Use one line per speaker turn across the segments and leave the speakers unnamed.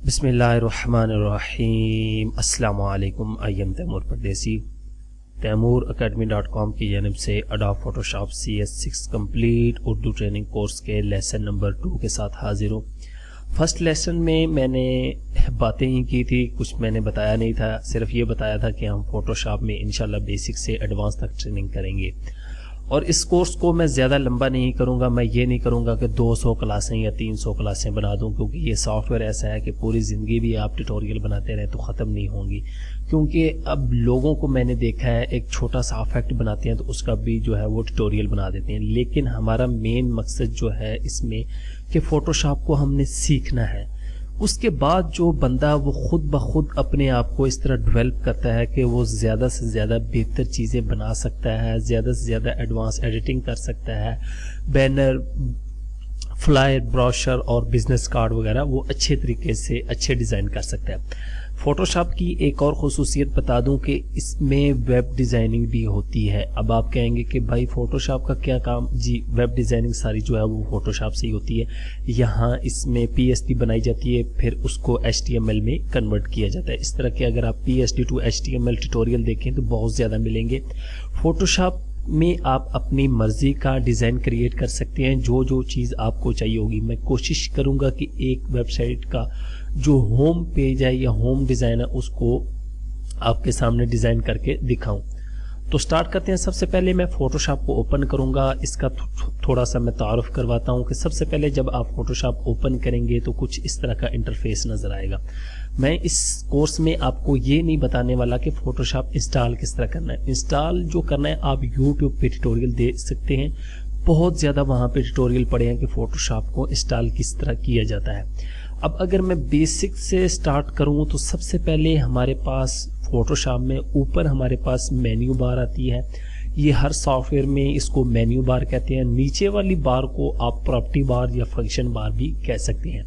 बिस्मिल्लाहिर्रहमानिर्रहीम। अस्सलामु अलैकुम। आई एम तैमूर परदेसी। तैमूरacademy.com की जानिब से Adobe Photoshop CS6 complete Urdu training course के लेसन नंबर 2 के साथ हाजिर हूँ। फर्स्ट लेसन में मैंने बातें ही की थी, कुछ मैंने बताया नहीं था। सिर्फ ये बताया था कि हम फोटोशॉप में इंशाल्लाह बेसिक से एडवांस तक ट्रेनिंग करेंगे। और इस कोर्स को मैं ज़्यादा लंबा नहीं करूँगा। मैं ये नहीं करूँगा कि 200 क्लासें या 300 क्लासें बना दूँ, क्योंकि ये सॉफ्टवेयर ऐसा है कि पूरी ज़िंदगी भी आप ट्यूटोरियल बनाते रहें तो ख़त्म नहीं होंगी। क्योंकि अब लोगों को मैंने देखा है, एक छोटा सा इफेक्ट बनाते हैं तो उसका भी जो है वो ट्यूटोरियल बना देते हैं। लेकिन हमारा मेन मकसद जो है इसमें कि फ़ोटोशॉप को हमने सीखना है। उसके बाद जो बंदा वो खुद ब खुद अपने आप को इस तरह डेवलप करता है कि वो ज़्यादा से ज़्यादा बेहतर चीज़ें बना सकता है, ज़्यादा से ज़्यादा एडवांस एडिटिंग कर सकता है। बैनर, फ्लायर, ब्रोशर और बिजनेस कार्ड वगैरह वो अच्छे तरीके से अच्छे डिज़ाइन कर सकता है। फ़ोटोशॉप की एक और ख़ुसूसियत बता दूं कि इसमें वेब डिज़ाइनिंग भी होती है। अब आप कहेंगे कि भाई फ़ोटोशॉप का क्या काम? जी, वेब डिज़ाइनिंग सारी जो है वो फ़ोटोशॉप से ही होती है। यहाँ इसमें PSD बनाई जाती है, फिर उसको HTML में कन्वर्ट किया जाता है। इस तरह के अगर आप PSD to HTML ट्यूटोरियल देखें तो बहुत ज़्यादा मिलेंगे। फ़ोटोशॉप में आप अपनी मर्ज़ी का डिज़ाइन क्रिएट कर सकते हैं, जो जो चीज़ आपको चाहिए होगी। मैं कोशिश करूँगा कि एक वेबसाइट का जो होम पेज है या होम डिज़ाइन है उसको आपके सामने डिज़ाइन करके दिखाऊं। तो स्टार्ट करते हैं। सबसे पहले मैं फ़ोटोशॉप को ओपन करूंगा। इसका थोड़ा सा मैं तारुफ करवाता हूं कि सबसे पहले जब आप फ़ोटोशॉप ओपन करेंगे तो कुछ इस तरह का इंटरफेस नज़र आएगा। मैं इस कोर्स में आपको ये नहीं बताने वाला कि फ़ोटोशॉप इंस्टॉल किस तरह करना है। इंस्टॉल जो करना है आप यूट्यूब पे ट्यूटोरियल देख सकते हैं। बहुत ज़्यादा वहाँ पे ट्यूटोरियल पड़े हैं कि फ़ोटोशॉप को इंस्टॉल किस तरह किया जाता है। अब अगर मैं बेसिक से स्टार्ट करूँ तो सबसे पहले हमारे पास फ़ोटोशॉप में ऊपर हमारे पास मेन्यू बार आती है। ये हर सॉफ्टवेयर में इसको मेन्यू बार कहते हैं। नीचे वाली बार को आप प्रॉपर्टी बार या फंक्शन बार भी कह सकते हैं।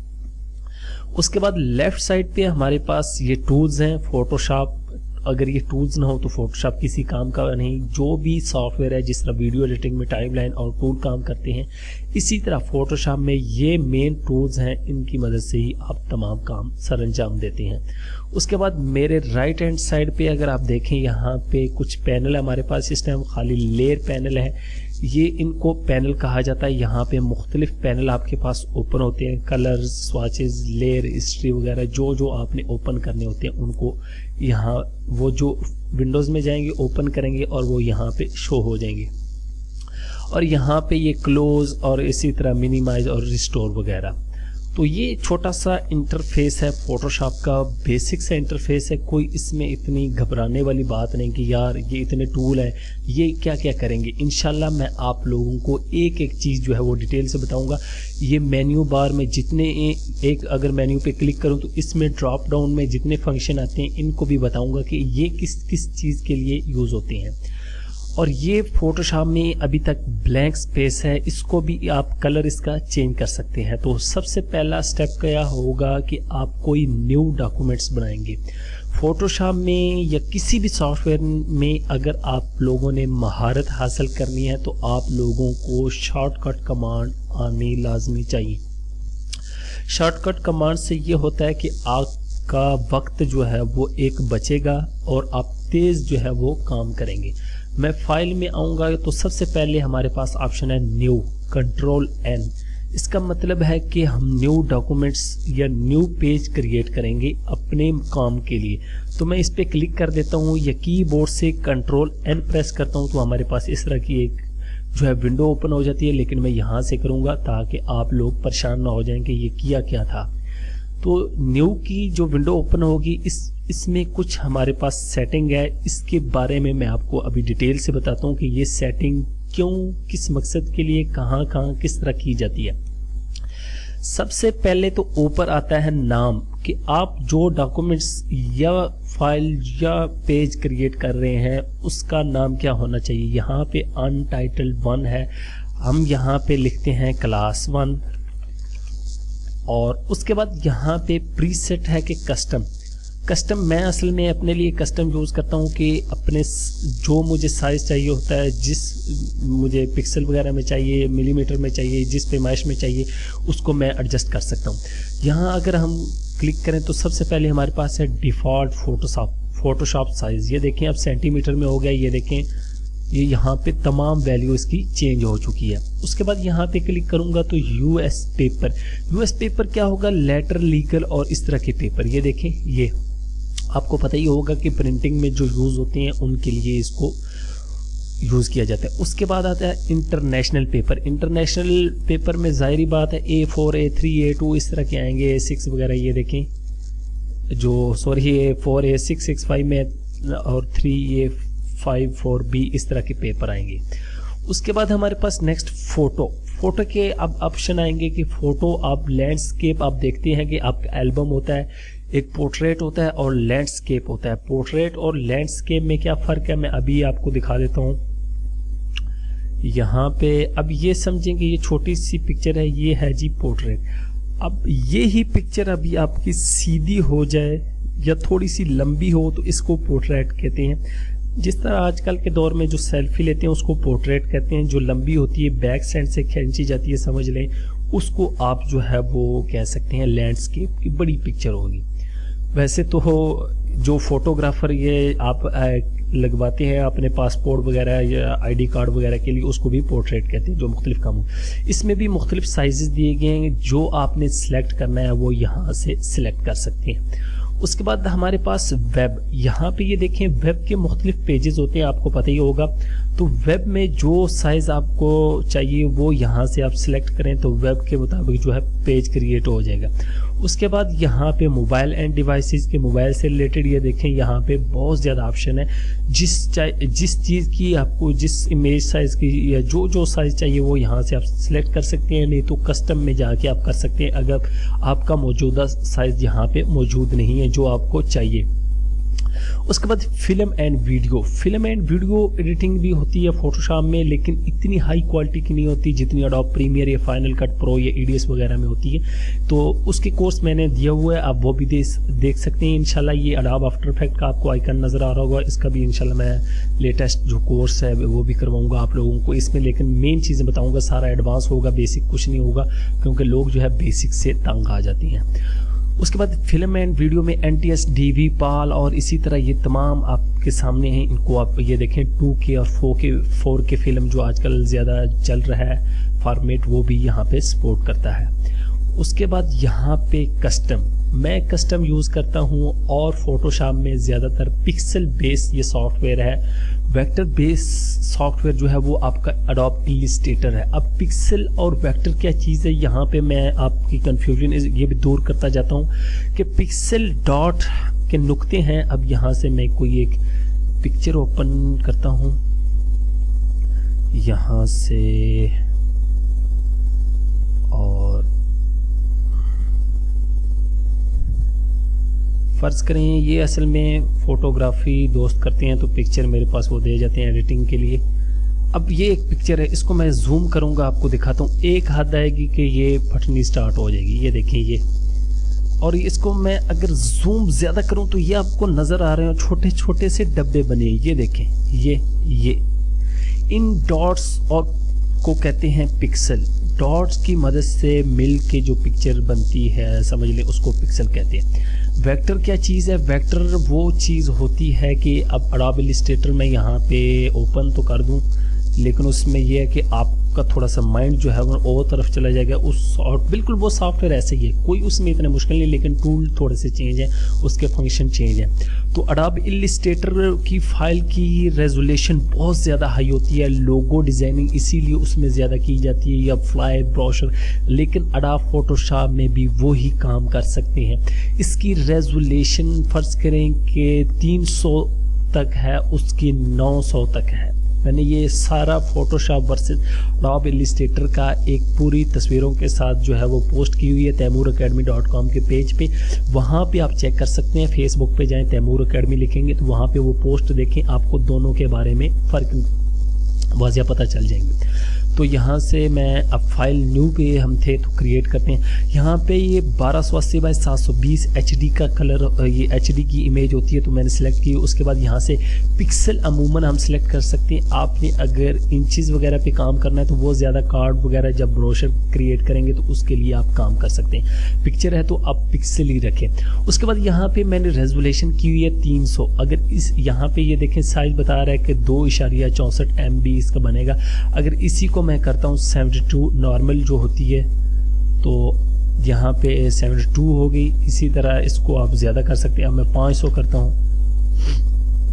उसके बाद लेफ्ट साइड पे हमारे पास ये टूल्स हैं। फ़ोटोशॉप, अगर ये टूल्स ना हो तो फ़ोटोशॉप किसी काम का नहीं। जो भी सॉफ्टवेयर है, जिस तरह वीडियो एडिटिंग में टाइमलाइन और टूल काम करते हैं, इसी तरह फ़ोटोशॉप में ये मेन टूल्स हैं। इनकी मदद से ही आप तमाम काम सर अंजाम देते हैं। उसके बाद मेरे राइट हैंड साइड पे अगर आप देखें, यहाँ पे कुछ पैनल हमारे पास इस टाइम खाली लेयर पैनल है। ये इनको पैनल कहा जाता है। यहाँ पे मुख्तलिफ पैनल आपके पास ओपन होते हैं। कलर्स, स्वाचेस, लेयर, हिस्ट्री वगैरह जो जो आपने ओपन करने होते हैं उनको यहाँ वो जो विंडोज़ में जाएंगे ओपन करेंगे और वो यहाँ पे शो हो जाएंगे। और यहाँ पे ये क्लोज और इसी तरह मिनिमाइज और रिस्टोर वगैरह। तो ये छोटा सा इंटरफेस है फ़ोटोशॉप का, बेसिक सा इंटरफेस है। कोई इसमें इतनी घबराने वाली बात नहीं कि यार ये इतने टूल है, ये क्या क्या करेंगे। इंशाल्लाह मैं आप लोगों को एक एक चीज़ जो है वो डिटेल से बताऊंगा। ये मेन्यू बार में जितने एक अगर मेन्यू पे क्लिक करूं तो इसमें ड्रॉप डाउन में जितने फंक्शन आते हैं इनको भी बताऊँगा कि ये किस किस चीज़ के लिए यूज़ होते हैं। और ये फ़ोटोशॉप में अभी तक ब्लैंक स्पेस है, इसको भी आप कलर इसका चेंज कर सकते हैं। तो सबसे पहला स्टेप क्या होगा कि आप कोई न्यू डॉक्यूमेंट्स बनाएंगे। फ़ोटोशॉप में या किसी भी सॉफ्टवेयर में अगर आप लोगों ने महारत हासिल करनी है तो आप लोगों को शॉर्टकट कमांड आनी लाजमी चाहिए। शॉर्टकट कमांड से ये होता है कि आपका वक्त जो है वो एक बचेगा और आप तेज़ जो है वो काम करेंगे। मैं फाइल में आऊँगा तो सबसे पहले हमारे पास ऑप्शन है न्यू, Ctrl+N। इसका मतलब है कि हम न्यू डॉक्यूमेंट्स या न्यू पेज क्रिएट करेंगे अपने काम के लिए। तो मैं इस पर क्लिक कर देता हूँ या कीबोर्ड से Ctrl+N प्रेस करता हूँ तो हमारे पास इस तरह की एक जो है विंडो ओपन हो जाती है। लेकिन मैं यहाँ से करूँगा ताकि आप लोग परेशान ना हो जाएं कि ये किया क्या था। तो न्यू की जो विंडो ओपन होगी इसमें कुछ हमारे पास सेटिंग है। इसके बारे में मैं आपको अभी डिटेल से बताता हूँ कि ये सेटिंग क्यों, किस मकसद के लिए, कहाँ कहाँ किस तरह की जाती है। सबसे पहले तो ऊपर आता है नाम, कि आप जो डॉक्यूमेंट्स या फाइल या पेज क्रिएट कर रहे हैं उसका नाम क्या होना चाहिए। यहाँ पे अनटाइटल्ड 1 है, हम यहाँ पे लिखते हैं क्लास 1। और उसके बाद यहाँ पे प्रीसेट है कि कस्टम मैं असल में अपने लिए कस्टम यूज़ करता हूँ कि अपने जो मुझे साइज़ चाहिए होता है, जिस मुझे पिक्सल वगैरह में चाहिए, मिलीमीटर में चाहिए, जिस पैमाइश में चाहिए उसको मैं एडजस्ट कर सकता हूँ। यहाँ अगर हम क्लिक करें तो सबसे पहले हमारे पास है डिफ़ॉल्ट फोटोशॉप साइज़। ये देखें अब सेंटीमीटर में हो गया, ये देखें ये यहाँ पे तमाम वैल्यू इसकी चेंज हो चुकी है। उसके बाद यहाँ पे क्लिक करूँगा तो यूएस पेपर क्या होगा, लेटर, लीगल और इस तरह के पेपर। ये देखें, ये आपको पता ही होगा कि प्रिंटिंग में जो यूज़ होते हैं उनके लिए इसको यूज़ किया जाता है। उसके बाद आता है इंटरनेशनल पेपर में ज़ाहिरी बात है A4, A3, A2 इस तरह के आएंगे, A6 वगैरह। ये देखें जो A4, A6, 6, 5 में और 3A5, 4B इस तरह के पेपर आएंगे। उसके बाद हमारे पास नेक्स्ट फ़ोटो के अब ऑप्शन आएंगे कि फ़ोटो आप लैंडस्केप, आप देखते हैं कि आपका एल्बम होता है, एक पोर्ट्रेट होता है और लैंडस्केप होता है। पोर्ट्रेट और लैंडस्केप में क्या फ़र्क है मैं अभी आपको दिखा देता हूँ। यहाँ पे अब ये समझेंगे, ये छोटी सी पिक्चर है, ये है जी पोर्ट्रेट। अब ये ही पिक्चर अभी आपकी सीधी हो जाए या थोड़ी सी लंबी हो तो इसको पोर्ट्रेट कहते हैं। जिस तरह आजकल के दौर में जो सेल्फी लेते हैं उसको पोर्ट्रेट कहते हैं। जो लंबी होती है, बैक साइड से खींची जाती है, समझ लें, उसको आप जो है वो कह सकते हैं लैंडस्केप की बड़ी पिक्चर होगी। वैसे तो जो फोटोग्राफर ये आप लगवाते हैं अपने पासपोर्ट वगैरह या आईडी कार्ड वगैरह के लिए, उसको भी पोर्ट्रेट कहते हैं, जो मुख्तलिफ काम हो। इसमें भी मुख्तलिफ साइजेस दिए गए हैं, जो आपने सिलेक्ट करना है वो यहाँ से सिलेक्ट कर सकते हैं। उसके बाद हमारे पास वेब, यहाँ पे ये देखें वेब के मुख्तलिफ पेजेस होते हैं, आपको पता ही होगा। तो वेब में जो साइज़ आपको चाहिए वो यहाँ से आप सिलेक्ट करें तो वेब के मुताबिक जो है पेज क्रिएट हो जाएगा। उसके बाद यहाँ पे मोबाइल एंड डिवाइसेस के मोबाइल से रिलेटेड ये देखें यहाँ पे बहुत ज़्यादा ऑप्शन है। जिस चीज़ की आपको जिस इमेज साइज़ की या जो साइज़ चाहिए वो यहाँ से आप सिलेक्ट कर सकते हैं, नहीं तो कस्टम में जाके आप कर सकते हैं अगर आपका मौजूदा साइज़ यहाँ पे मौजूद नहीं है जो आपको चाहिए। उसके बाद फिल्म एंड वीडियो एडिटिंग भी होती है फोटोशॉप में, लेकिन इतनी हाई क्वालिटी की नहीं होती जितनी एडोब प्रीमियर या फाइनल कट प्रो या EDS वगैरह में होती है। तो उसके कोर्स मैंने दिया हुआ है, आप वो भी देख सकते हैं इंशाल्लाह। ये एडोब आफ्टर इफेक्ट का आपको आइकन नज़र आ रहा होगा, इसका भी इंशाल्लाह मैं लेटेस्ट जो कोर्स है वो भी करवाऊँगा आप लोगों को इसमें। लेकिन मेन चीज़ें बताऊँगा, सारा एडवांस होगा, बेसिक कुछ नहीं होगा, क्योंकि लोग जो है बेसिक से तंग आ जाते हैं। उसके बाद फिल्म एंड वीडियो में NTS, DV, PAL और इसी तरह ये तमाम आपके सामने हैं। इनको आप ये देखें 2K और 4K फिल्म जो आजकल ज़्यादा चल रहा है फॉर्मेट, वो भी यहाँ पे सपोर्ट करता है। उसके बाद यहाँ पे मैं कस्टम यूज़ करता हूँ और फोटोशॉप में ज़्यादातर पिक्सल बेस ये सॉफ्टवेयर है। वेक्टर बेस सॉफ्टवेयर जो है वो आपका एडोब इलस्ट्रेटर है। अब पिक्सल और वेक्टर क्या चीज़ है, यहाँ पे मैं आपकी कन्फ्यूजन ये भी दूर करता जाता हूँ कि पिक्सल डॉट के नुक्ते हैं। अब यहाँ से मैं कोई एक पिक्चर ओपन करता हूँ, यहाँ से, और फ़र्ज़ करें ये असल में फ़ोटोग्राफी दोस्त करते हैं तो पिक्चर मेरे पास वो दे जाते हैं एडिटिंग के लिए। अब ये एक पिक्चर है, इसको मैं जूम करूँगा, आपको दिखाता हूँ। एक हद आएगी कि ये फटनी स्टार्ट हो जाएगी, ये देखें ये। और इसको मैं अगर जूम ज़्यादा करूँ तो ये आपको नज़र आ रहे हैं छोटे छोटे से डब्बे बने, ये देखें ये इन डॉट्स और को कहते हैं पिक्सल। डॉट्स की मदद से मिल के जो पिक्चर बनती है, समझ लें, उसको पिक्सल कहते हैं। वेक्टर क्या चीज़ है, वेक्टर वो चीज़ होती है कि अब एडोब इलस्ट्रेटर में यहाँ पे ओपन तो कर दूँ, लेकिन उसमें यह है कि आपका थोड़ा सा माइंड जो है वो तरफ चला जाएगा। बिल्कुल वो सॉफ्टवेयर ऐसे ही है, कोई उसमें इतना मुश्किल नहीं, लेकिन टूल थोड़े से चेंज है, उसके फंक्शन चेंज है। तो एडोब इलस्ट्रेटर की फ़ाइल की रेजोल्यूशन बहुत ज़्यादा हाई होती है, लोगो डिज़ाइनिंग इसीलिए उसमें ज़्यादा की जाती है, या फ्लाई ब्रोशर, लेकिन एडोब फोटोशॉप में भी वही काम कर सकते हैं। इसकी रेजोल्यूशन फ़र्ज़ करें कि 300 तक है, उसकी 900 तक है। मैंने ये सारा फोटोशॉप वर्सेस एडोब इलस्ट्रेटर का एक पूरी तस्वीरों के साथ जो है वो पोस्ट की हुई है taimuracademy.com के पेज पे, वहाँ पे आप चेक कर सकते हैं। फेसबुक पे जाएं, तैमूर अकेडमी लिखेंगे तो वहाँ पे वो पोस्ट देखें, आपको दोनों के बारे में फ़र्क वाज़िया पता चल जाएंगे। तो यहाँ से मैं अब फाइल न्यू पे हम थे तो क्रिएट करते हैं। यहाँ पे ये 1280x720 HD का कलर, ये HD की इमेज होती है तो मैंने सेलेक्ट की। उसके बाद यहाँ से पिक्सल अमूमन हम सेलेक्ट कर सकते हैं। आपने अगर इंचेस वगैरह पे काम करना है तो वो ज़्यादा कार्ड वगैरह जब ब्रोशर क्रिएट करेंगे तो उसके लिए आप काम कर सकते हैं। पिक्चर है तो आप पिक्सल ही रखें। उसके बाद यहाँ पे मैंने रेजोल्यूशन की हुई है 300। अगर इस यहाँ पे ये देखें साइज बता रहा है कि 2.64 MB इसका बनेगा। अगर इसी को मैं करता हूँ 72 नॉर्मल जो होती है तो यहाँ पे 72 हो गई। इसी तरह इसको आप ज़्यादा कर सकते हैं। अब मैं 500 करता हूँ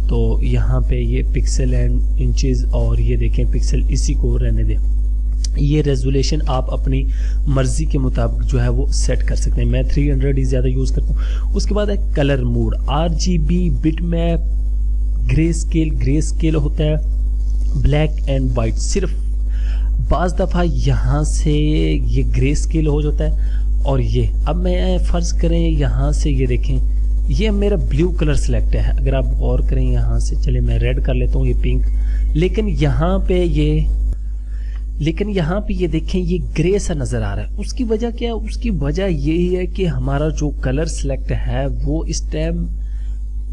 तो यहाँ पे ये पिक्सल एंड इंचेस और ये देखें पिक्सल, इसी को रहने दें। ये रेजोल्यूशन आप अपनी मर्ज़ी के मुताबिक जो है वो सेट कर सकते हैं। मैं 300 ही ज़्यादा यूज़ करता हूँ। उसके बाद है colour mode, RGB, bit map, grey scale होता है, ब्लैक एंड वाइट। सिर्फ बाज़ दफ़ा यहाँ से ये ग्रे स्केल हो जाता है। और ये अब मैं फ़र्ज़ करें यहाँ से ये देखें ये मेरा ब्लू कलर सेलेक्ट है। अगर आप गौर करें यहाँ से, चले मैं रेड कर लेता हूँ, ये पिंक। लेकिन यहाँ पे ये देखें ये ग्रे सा नज़र आ रहा है। उसकी वजह क्या है? उसकी वजह यही है कि हमारा जो कलर सेलेक्ट है वो इस टाइम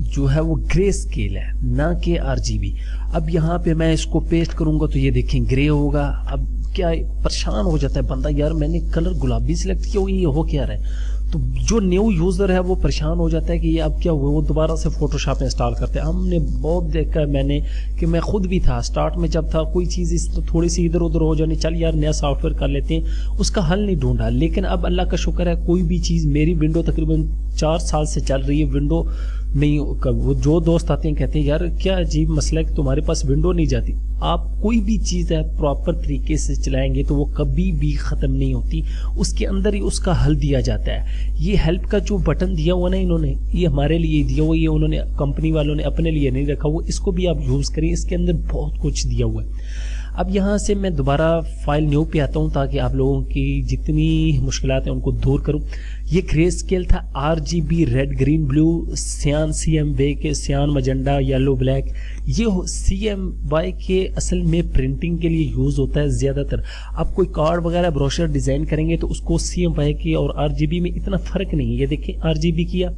जो है वो ग्रे स्केल है, ना कि RGB। अब यहाँ पे मैं इसको पेस्ट करूँगा तो ये देखें ग्रे होगा। अब क्या परेशान हो जाता है बंदा, यार मैंने कलर गुलाबी सिलेक्ट किया हुआ, ये हो क्या रहा है। तो जो न्यू यूज़र है वो परेशान हो जाता है कि ये अब क्या हुआ, वो दोबारा से फोटोशॉप इंस्टॉल करते हैं। हमने बहुत देखा है मैंने कि मैं खुद भी था, स्टार्ट में जब था कोई चीज़ इस थोड़ी सी इधर उधर हो जानी, चल यार नया सॉफ्टवेयर कर लेते हैं, उसका हल नहीं ढूंढा। लेकिन अब अल्लाह का शुक्र है कोई भी चीज़, मेरी विंडो तकरीबन 4 साल से चल रही है, विंडो नहीं। वो जो दोस्त आते हैं कहते हैं यार क्या अजीब मसला है कि तुम्हारे पास विंडो नहीं जाती। आप कोई भी चीज़ है प्रॉपर तरीके से चलाएंगे तो वो कभी भी ख़त्म नहीं होती, उसके अंदर ही उसका हल दिया जाता है। ये हेल्प का जो बटन दिया हुआ ना इन्होंने, ये हमारे लिए दिया हुआ, ये उन्होंने कंपनी वालों ने अपने लिए नहीं रखा हुआ, इसको भी आप यूज़ करें, इसके अंदर बहुत कुछ दिया हुआ है। अब यहाँ से मैं दोबारा फाइल न्यू पे आता हूँ ताकि आप लोगों की जितनी मुश्किलात हैं उनको दूर करूँ। ये ग्रे स्केल था, RGB, रेड, ग्रीन, ब्लू, सियान, CMY के सियान, मजेंडा, येलो, ब्लैक। ये CMY के असल में प्रिंटिंग के लिए यूज़ होता है ज़्यादातर। आप कोई कार्ड वगैरह ब्रोशर डिज़ाइन करेंगे तो उसको CMY के और RGB में इतना फ़र्क नहीं है। ये देखें RGB किया,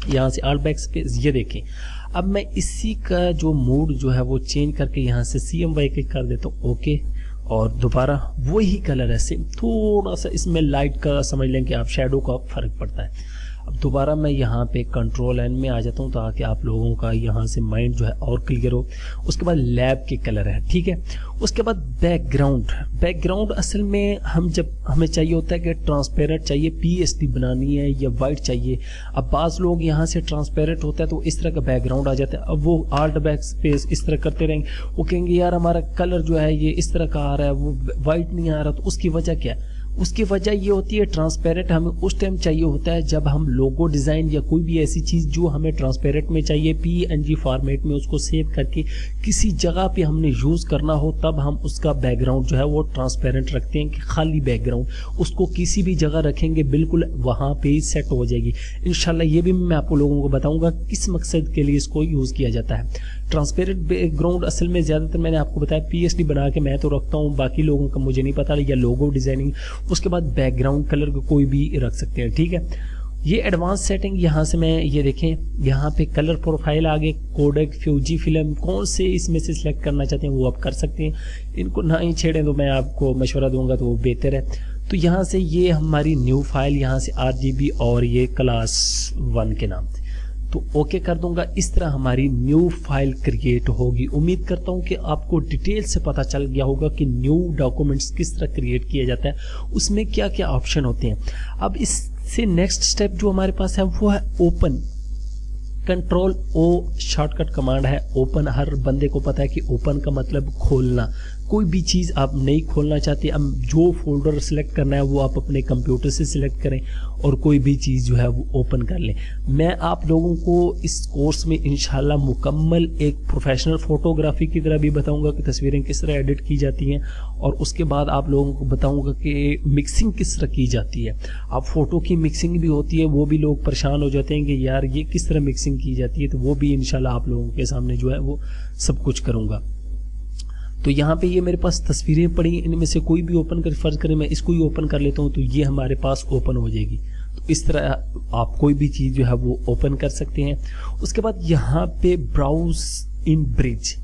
यहाँ से आल बैक स्पेस, ये देखें। अब मैं इसी का जो मूड जो है वो चेंज करके यहाँ से CMY के कर देता हूँ, ओके। और दोबारा वही कलर है सेम, थोड़ा सा इसमें लाइट का समझ लें कि आप शेडो का फ़र्क पड़ता है। अब दोबारा मैं यहाँ पे कंट्रोल एन में आ जाता हूँ ताकि आप लोगों का यहाँ से माइंड जो है और क्लियर हो। उसके बाद लैब के कलर है, ठीक है। उसके बाद बैकग्राउंड असल में हमें चाहिए होता है कि ट्रांसपेरेंट चाहिए, PSD बनानी है या वाइट चाहिए। अब बाज़ लोग यहाँ से ट्रांसपेरेंट होता है तो इस तरह का बैकग्राउंड आ जाता है। अब वो आल्ट बैक स्पेस इस तरह करते रहेंगे, वो कहेंगे यार हमारा कलर जो है ये इस तरह का आ रहा है, वो वाइट नहीं आ रहा। तो उसकी वजह क्या है? उसकी वजह ये होती है ट्रांसपेरेंट हमें उस टाइम चाहिए होता है जब हम लोगो डिज़ाइन या कोई भी ऐसी चीज़ जो हमें ट्रांसपेरेंट में चाहिए, PNG फॉर्मेट में उसको सेव करके किसी जगह पे हमने यूज़ करना हो, तब हम उसका बैकग्राउंड जो है वो ट्रांसपेरेंट रखते हैं कि खाली बैकग्राउंड, उसको किसी भी जगह रखेंगे बिल्कुल वहाँ पे ही सेट हो जाएगी इंशाल्लाह। ये भी मैं आपको लोगों को बताऊँगा किस मकसद के लिए इसको यूज़ किया जाता है। ट्रांसपेरेंट बैकग्राउंड असल में ज़्यादातर मैंने आपको बताया PSD बना के मैं तो रखता हूँ, बाकी लोगों का मुझे नहीं पता, या लोगो डिज़ाइनिंग। उसके बाद बैकग्राउंड कलर को कोई भी रख सकते हैं, ठीक है। ये एडवांस सेटिंग यहाँ से मैं ये देखें, यहाँ पे कलर प्रोफाइल आगे, कोडेक, फ्यूजी फिल्म, कौन से इसमें से सिलेक्ट करना चाहते हैं वो आप कर सकते हैं। इनको ना ही छेड़ें तो मैं आपको मशवरा दूंगा तो वो बेहतर है। तो यहाँ से ये हमारी न्यू फाइल, यहाँ से RGB और ये क्लास 1 के नाम से तो ओके कर दूंगा। इस तरह हमारी न्यू फाइल क्रिएट होगी। उम्मीद करता हूँ कि आपको डिटेल से पता चल गया होगा कि न्यू डॉक्यूमेंट्स किस तरह क्रिएट किया जाता है, उसमें क्या क्या ऑप्शन होते हैं। अब इससे नेक्स्ट स्टेप जो हमारे पास है वो है open. Control O shortcut command है। ओपन हर बंदे को पता है कि ओपन का मतलब खोलना। कोई भी चीज़ आप नहीं खोलना चाहते, अब जो फोल्डर सेलेक्ट करना है वो आप अपने कंप्यूटर से सिलेक्ट करें और कोई भी चीज़ जो है वो ओपन कर लें। मैं आप लोगों को इस कोर्स में इंशाल्लाह मुकम्मल एक प्रोफेशनल फ़ोटोग्राफी की तरह भी बताऊंगा कि तस्वीरें किस तरह एडिट की जाती हैं, और उसके बाद आप लोगों को बताऊंगा कि मिक्सिंग किस तरह की जाती है। अब फ़ोटो की मिक्सिंग भी होती है, वो भी लोग परेशान हो जाते हैं कि यार ये किस तरह मिक्सिंग की जाती है, तो वो भी इंशाल्लाह आप लोगों के सामने जो है वो सब कुछ करूँगा। तो यहाँ पे ये मेरे पास तस्वीरें पड़ी, इनमें से कोई भी ओपन कर, फर्ज करें मैं इसको ही ओपन कर लेता हूँ तो ये हमारे पास ओपन हो जाएगी। तो इस तरह आप कोई भी चीज़ जो है वो ओपन कर सकते हैं। उसके बाद यहाँ पे ब्राउज इन ब्रिज,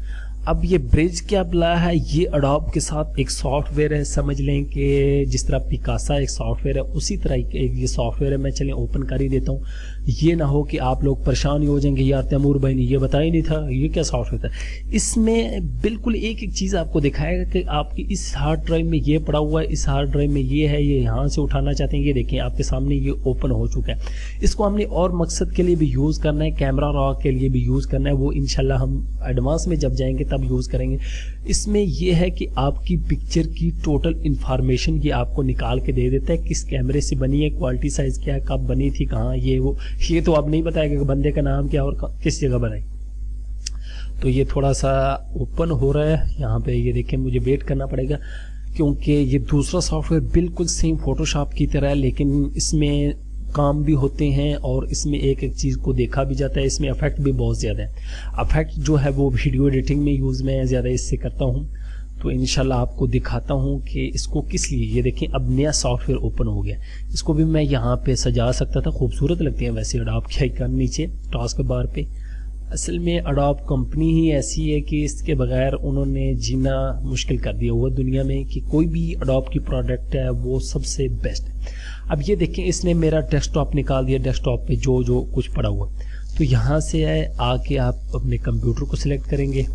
अब ये ब्रिज क्या बुलाया है, ये अडोब के साथ एक सॉफ्टवेयर है, समझ लें कि जिस तरह पिकासा एक सॉफ्टवेयर है उसी तरह एक ये सॉफ्टवेयर है। मैं चलें ओपन कर ही देता हूँ, ये ना हो कि आप लोग परेशान ही हो जाएंगे, यार तैमूर भाई ने ये बताया ही नहीं था, ये क्या सॉफ्टवेयर था। इसमें बिल्कुल एक एक चीज़ आपको दिखाएगा कि आपकी इस हार्ड ड्राइव में ये पड़ा हुआ है, इस हार्ड ड्राइव में ये है, ये यहाँ से उठाना चाहते हैं, ये देखें आपके सामने ये ओपन हो चुका है। इसको हमने और मकसद के लिए भी यूज़ करना है, कैमरा रॉ के लिए भी यूज़ करना है, वो इंशाल्लाह हम एडवांस में जब जाएंगे तब यूज़ करेंगे। इसमें यह है कि आपकी पिक्चर की टोटल इंफॉर्मेशन ये आपको निकाल के दे देता है, किस कैमरे से बनी है, क्वालिटी साइज क्या है, कब बनी थी, कहाँ, ये तो अब नहीं बताएगा कि बंदे का नाम क्या और किस जगह बनाई। तो ये थोड़ा सा ओपन हो रहा है यहाँ पे, ये देखें मुझे वेट करना पड़ेगा क्योंकि ये दूसरा सॉफ्टवेयर बिल्कुल सेम फोटोशॉप की तरह है, लेकिन इसमें काम भी होते हैं और इसमें एक एक चीज़ को देखा भी जाता है, इसमें इफेक्ट भी बहुत ज़्यादा है। इफेक्ट जो है वो वीडियो एडिटिंग में यूज़ मैं ज़्यादा इससे करता हूँ, तो इंशाल्लाह आपको दिखाता हूँ कि इसको किस लिए। ये देखें अब नया सॉफ्टवेयर ओपन हो गया, इसको भी मैं यहाँ पे सजा सकता था, खूबसूरत लगती है वैसे अडोब के आइकन नीचे टास्क बार पे। असल में अडोब कंपनी ही ऐसी है कि इसके बगैर उन्होंने जीना मुश्किल कर दिया हुआ दुनिया में, कि कोई भी अडोब की प्रोडक्ट है वो सबसे बेस्ट है। अब ये देखें इसने मेरा डेस्कटॉप निकाल दिया, डेस्कटॉप पे जो जो कुछ पड़ा हुआ, तो यहाँ से आके आप अपने कंप्यूटर को सिलेक्ट करेंगे,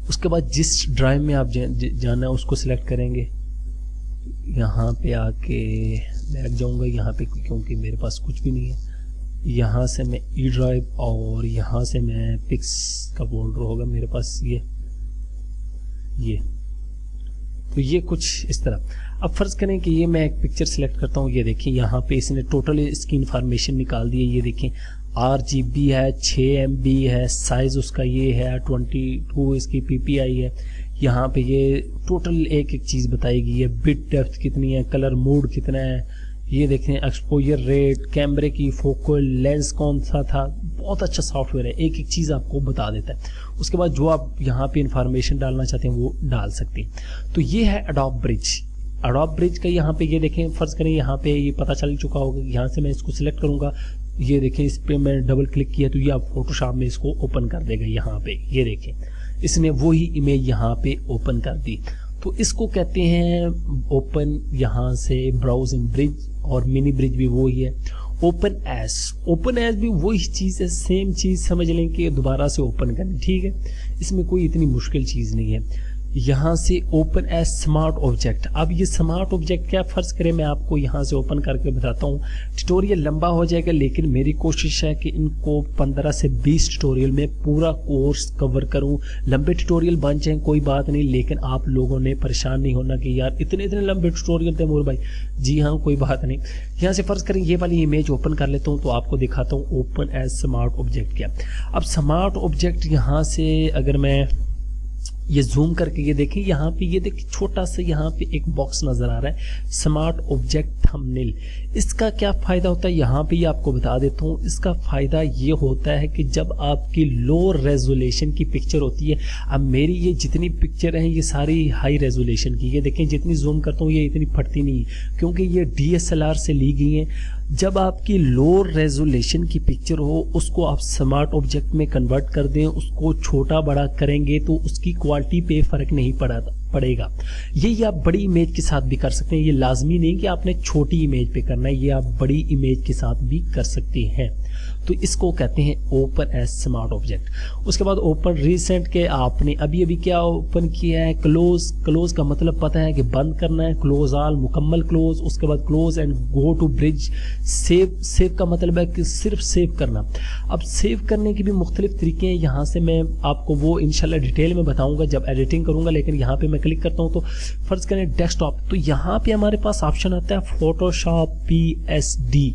उसके बाद जिस ड्राइव में आप जाना है उसको सिलेक्ट करेंगे। यहाँ पे आके बैठ जाऊँगा यहाँ पे क्योंकि मेरे पास कुछ भी नहीं है। यहाँ से मैं ई ड्राइव और यहाँ से मैं पिक्स का फोल्डर होगा मेरे पास, ये तो ये कुछ इस तरह। अब फर्ज करें कि ये मैं एक पिक्चर सिलेक्ट करता हूँ, ये देखिए यहाँ पे इसने टोटल इसकी इन्फॉर्मेशन निकाल दी है। ये देखें RGB है, 6 MB है, साइज़ उसका ये है 22 इसकी PPI है। यहाँ पे ये टोटल एक एक चीज़ बताएगी, ये बिट डेप्थ कितनी है, कलर मोड कितना है, ये देखें एक्सपोजर रेट, कैमरे की फोकल लेंस कौन सा था। बहुत अच्छा सॉफ्टवेयर है, एक एक चीज़ आपको बता देता है। उसके बाद जो आप यहाँ पे इंफॉर्मेशन डालना चाहते हैं वो डाल सकते हैं। तो ये है अडोब ब्रिज। अडोब ब्रिज का यहाँ पे ये देखें, फर्ज करें यहाँ पे ये पता चल चुका होगा, यहाँ से मैं इसको सिलेक्ट करूँगा, ये देखें इस पर मैं डबल क्लिक किया तो ये आप फोटोशॉप में इसको ओपन कर देगा। यहाँ पे ये देखें इसने वही इमेज यहाँ पे ओपन कर दी। तो इसको कहते हैं ओपन, यहाँ से ब्राउज इन ब्रिज, और मिनी ब्रिज भी वही है। ओपन एज भी वही चीज़ है, सेम चीज़ समझ लें कि दोबारा से ओपन करनी, ठीक है, इसमें कोई इतनी मुश्किल चीज़ नहीं है। यहाँ से ओपन एज स्मार्ट ऑब्जेक्ट। अब ये स्मार्ट ऑब्जेक्ट क्या, फर्ज करें मैं आपको यहाँ से ओपन करके बताता हूँ। ट्यूटोरियल लंबा हो जाएगा, लेकिन मेरी कोशिश है कि इनको 15 से 20 ट्यूटोरियल में पूरा कोर्स कवर करूँ। लंबे ट्यूटोरियल बन जाएँ कोई बात नहीं, लेकिन आप लोगों ने परेशान नहीं होना कि यार इतने लंबे ट्यूटोरियल थे मोर भाई। जी हाँ, कोई बात नहीं। यहाँ से फर्ज करें ये वाली इमेज ओपन कर लेता हूँ, तो आपको दिखाता हूँ ओपन एज स्मार्ट ऑब्जेक्ट क्या। अब स्मार्ट ऑब्जेक्ट यहाँ से अगर मैं ये जूम करके ये देखें, यहाँ पे ये देखिए छोटा सा यहाँ पे एक बॉक्स नजर आ रहा है, स्मार्ट ऑब्जेक्ट थंबनेल। इसका क्या फ़ायदा होता है यहाँ पे ये आपको बता देता हूँ। इसका फ़ायदा ये होता है कि जब आपकी लो रेजोल्यूशन की पिक्चर होती है, अब मेरी ये जितनी पिक्चर हैं ये सारी हाई रेजोल्यूशन की, ये देखें जितनी जूम करता हूँ ये इतनी फटती नहीं क्योंकि ये DSLR से ली गई हैं। जब आपकी लो रेजोल्यूशन की पिक्चर हो उसको आप स्मार्ट ऑब्जेक्ट में कन्वर्ट कर दें, उसको छोटा बड़ा करेंगे तो उसकी क्वालिटी पे फ़र्क नहीं पड़ेगा। ये आप बड़ी इमेज के साथ भी कर सकते हैं, ये लाजमी नहीं कि आपने छोटी इमेज पे करना है, ये आप बड़ी इमेज के साथ भी कर सकते हैं। तो इसको कहते हैं ओपन एज स्मार्ट ऑब्जेक्ट। उसके बाद ओपन रिसेंट के आपने अभी क्या ओपन किया है, क्लोज का मतलब पता है कि बंद करना है, क्लोज ऑल मुकम्मल क्लोज। उसके बाद close and go to bridge. Save का मतलब है कि सिर्फ सेव करना। अब सेव करने के भी मुख्तलिफ तरीके हैं, यहाँ से मैं आपको वो इंशाल्लाह डिटेल में बताऊंगा जब एडिटिंग करूंगा, लेकिन यहाँ पे मैं क्लिक करता हूँ तो फर्ज करें डेस्कटॉप, तो यहाँ पे हमारे पास ऑप्शन आता है फोटोशॉप PSD।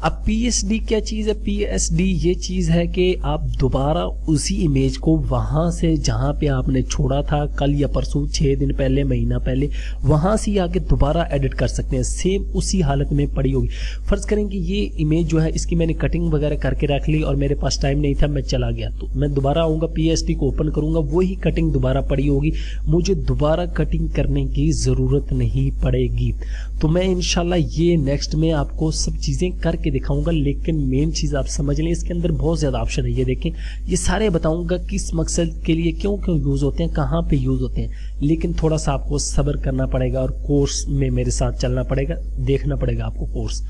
अब PSD क्या चीज़ है? PSD ये चीज़ है कि आप दोबारा उसी इमेज को वहाँ से जहाँ पे आपने छोड़ा था कल या परसों, 6 दिन पहले, महीना पहले, वहाँ से आके दोबारा एडिट कर सकते हैं, सेम उसी हालत में पड़ी होगी। फ़र्ज़ करें कि ये इमेज जो है इसकी मैंने कटिंग वगैरह करके रख ली और मेरे पास टाइम नहीं था, मैं चला गया, तो मैं दोबारा आऊँगा, PSD को ओपन करूँगा, वही कटिंग दोबारा पड़ी होगी, मुझे दोबारा कटिंग करने की ज़रूरत नहीं पड़ेगी। तो मैं इंशाल्लाह ये नेक्स्ट में आपको सब चीज़ें करके दिखाऊंगा, लेकिन मेन चीज़ आप समझ लें, इसके अंदर बहुत ज़्यादा ऑप्शन है। ये देखें, ये सारे बताऊंगा किस मकसद के लिए, क्यों क्यों यूज़ होते हैं, कहाँ पे यूज़ होते हैं, लेकिन थोड़ा सा आपको सब्र करना पड़ेगा और कोर्स में मेरे साथ चलना पड़ेगा, देखना पड़ेगा आपको कोर्स।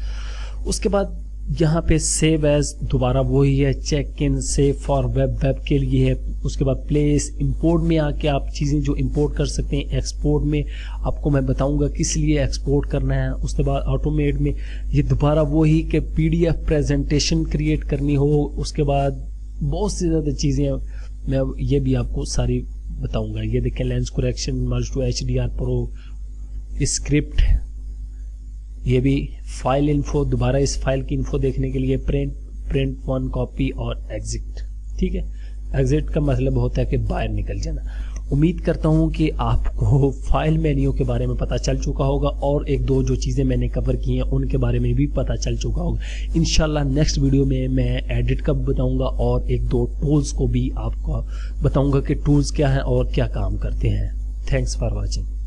उसके बाद यहाँ पे सेव एज दोबारा वही है, check in, save for web के लिए है। उसके बाद प्लेस, इंपोर्ट में आके आप चीज़ें जो इंपोर्ट कर सकते हैं, एक्सपोर्ट में आपको मैं बताऊंगा किस लिए एक्सपोर्ट करना है। उसके बाद ऑटोमेट में ये दोबारा वही कि PDF प्रेजेंटेशन क्रिएट करनी हो। उसके बाद बहुत सी ज़्यादा चीज़ें मैं ये भी आपको सारी बताऊँगा। ये देखें, lens correction, merge to HDR pro, script, ये भी फाइल इन्फो, दोबारा इस फाइल की इन्फो देखने के लिए प्रिंट वन कॉपी और एग्जिट। ठीक है, एग्जिट का मतलब होता है कि बाहर निकल जाना। उम्मीद करता हूँ कि आपको फाइल मेन्यू के बारे में पता चल चुका होगा और एक दो जो चीज़ें मैंने कवर की हैं उनके बारे में भी पता चल चुका होगा। इंशाल्लाह नेक्स्ट वीडियो में मैं एडिट का बताऊँगा और एक दो टूल्स को भी आपको बताऊँगा कि टूल्स क्या हैं और क्या काम करते हैं। Thanks for watching.